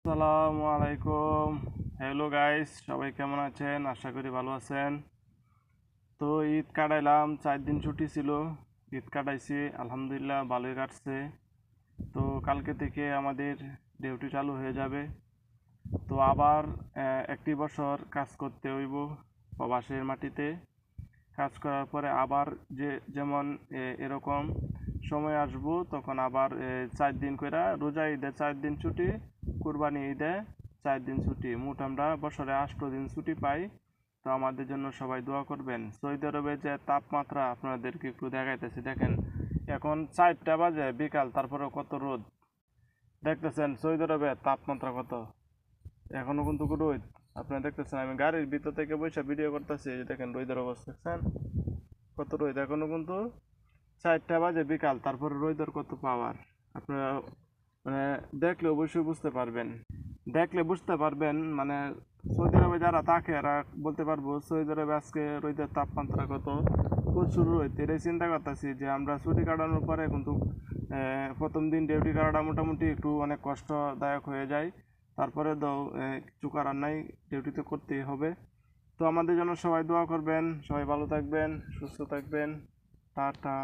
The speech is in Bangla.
আসসালামু আলাইকুম। হ্যালো গাইস, সবাই কেমন আছেন? আশা করি ভালো আছেন। তো ঈদ কাটাইলাম, 4 দিন ছুটি ছিল। ঈদ কাটাইছি, আলহামদুলিল্লাহ ভালোই কাটছে। তো কালকে থেকে আমাদের ডিউটি চালু হয়ে যাবে। তো আবার একটি বছর কাজ করতে হইব প্রবাসের মাটিতে। কাজ করার পরে আবার যেমন এরকম সময় আসবো, তখন আবার 4 দিন করে রোজা ঈদে 4 দিন ছুটি, কুরবানি ঈদে 4 দিন ছুটি, মোট আমরা বছরে 8 দিন ছুটি পাই। তো আমাদের জন্য সবাই দোয়া করবেন। সৌদি আরবে যে তাপমাত্রা আপনাদেরকে একটু দেখাইতেছি, দেখেন এখন 4টা বাজে বিকাল, তারপরে কত রোদ দেখতেছেন। সৌদি আরবে তাপমাত্রা কত, এখনো কিন্তু রোদ। আপনারা দেখতেছেন, আমি গাড়ির ভিতর থেকে বসে ভিডিও করতেছি, দেখেন রোদের অবস্থা দেখছেন কত রোদ। এখনো কিন্তু 4টা বাজে বিকাল, তারপরে রোদের কত পাওয়ার আপনারা মানে দেখলে অবশ্যই বুঝতে পারবেন। দেখলে বুঝতে পারবেন মানে সৌদি আরবে যারা থাকে এরা বলতে পারবো সৌদি আরবে আজকে রোদের তাপমাত্রা কত। প্রচুর রোদ। এটাই চিন্তা করতেছি যে আমরা ছুটি কাটানোর পরে কিন্তু প্রথম দিন ডিউটি করাটা মোটামুটি একটু অনেক কষ্টদায়ক হয়ে যায়। তারপরে তো কিছু করার নাই, ডিউটি তো করতেই হবে। তো আমাদের জন্য সবাই দোয়া করবেন, সবাই ভালো থাকবেন, সুস্থ থাকবেন। টাটা।